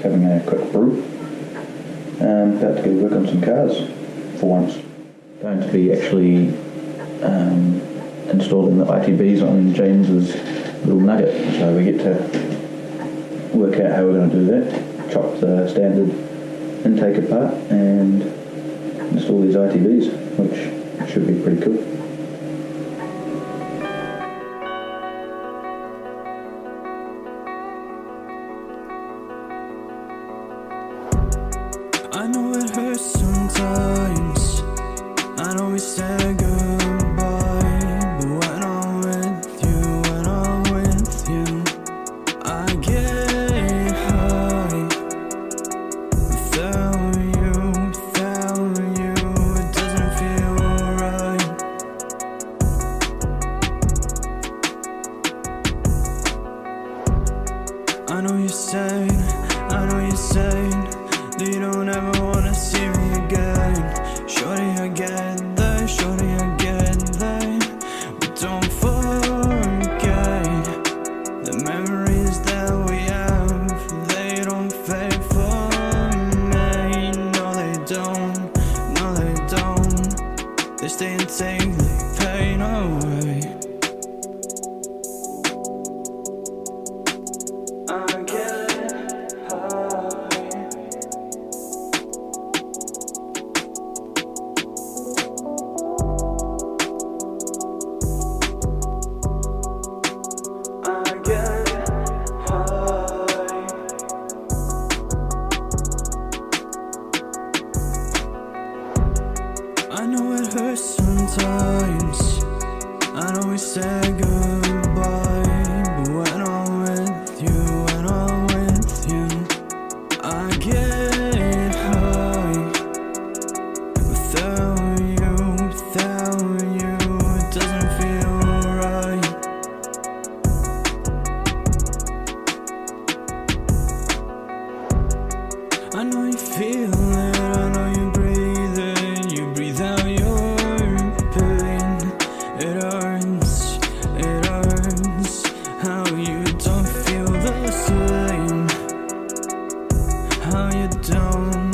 having a quick brew. About to go work on some cars, for once. Going to be actually installing the ITBs on James's little Nugget, so we get to work out how we're going to do that, chop the standard intake apart and install these ITBs, which should be pretty cool. I know it hurts sometimes, I know we said goodbye, but when I'm with you, I get high. Without you, it doesn't feel right. I know you said that you don't ever wanna see me again. Shorty, I get that, but don't forget the memories that we have. They don't fade for me. No, they don't. They stay and take the pain away. I get high. I know it hurts sometimes, I know we said goodbye, but when I'm with you, I get high. Without you, it doesn't feel right. I know you feel it, I know you breathe it, you breathe out your pain. It hurts, how you don't feel the same. How you don't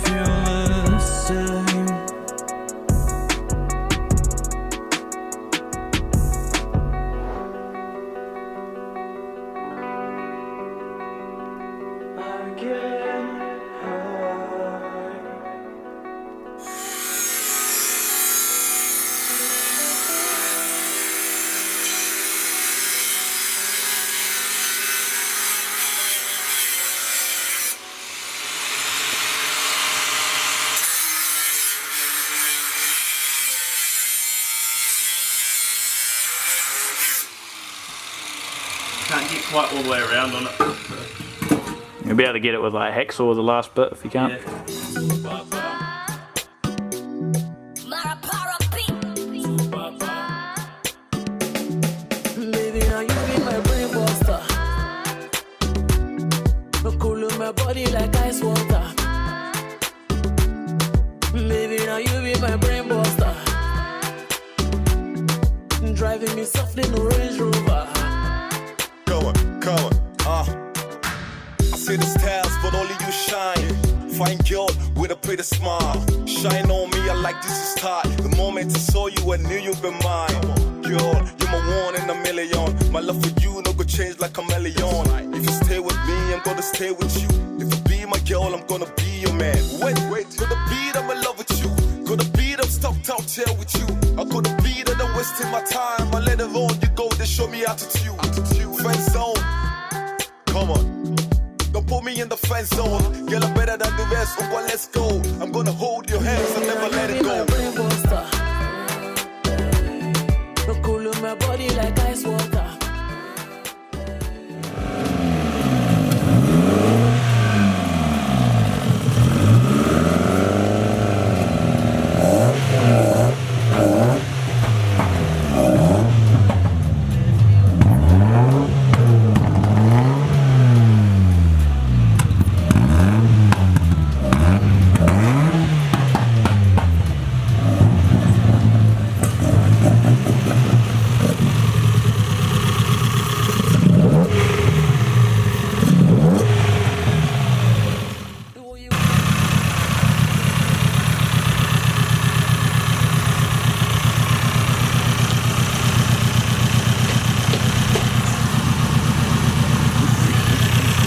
feel the same. I get high. Can't get quite all the way around on it. You'll be able to get it with like a hacksaw, the last bit, if you can't. Baby, now you be my brain buster. Cool my body like ice water. Baby, now you be my brain buster. Driving me softly in the Range Rover. Come on, I see the stars, but only you shine. Fine girl with a pretty smile. Shine on me, I like this is tight. The moment I saw you, I knew you'd be mine. Girl, you're my one in a million. My love for you no go change like a chameleon. If you stay with me, I'm gonna stay with you. If you be my girl, I'm gonna be your man. Wait, to the beat, I'm in love with you. Gonna beat, I'm stuck out here with you. I gonna beat it, I'm wasting my time. I let it on, you go, they show me attitude. Friend zone, come on. Don't put me in the friend zone. Girl, I'm better than the rest, oh well, let's go. I'm gonna hold your hands and never let it go. Cool my body like ice water.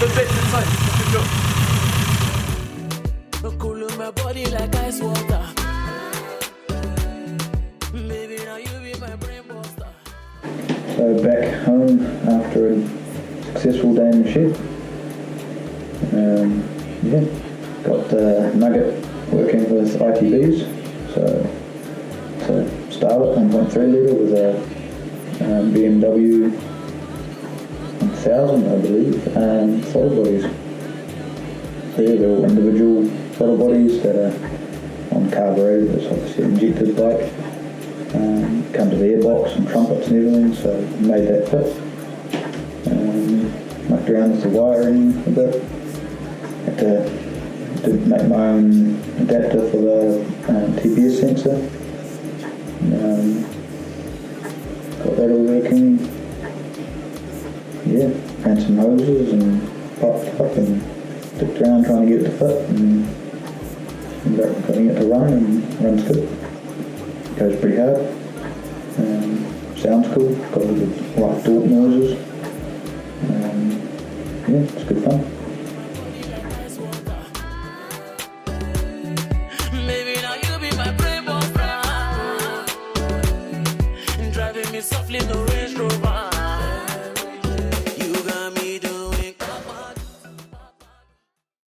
Good bit, good time. Good job. Cool my body like ice water. Maybe now you be my brain buster. So back home after a successful day in the shed. Yeah, got Nugget working with ITBs. So Starlet 1.3 litre with a BMW 1000, I believe, throttle bodies. They're all individual throttle bodies that are on carburetor. That's obviously injected bike. Come to the airbox and trumpets and everything, so made that fit. Mucked around with the wiring a bit. Did make my own adapter for the TBS sensor. Got that all working. Yeah, ran some hoses and popped up and dipped around trying to get it to fit and getting it to run, and runs good. Goes pretty hard. Sounds cool. Got all the right torque noises. Yeah, it's good fun.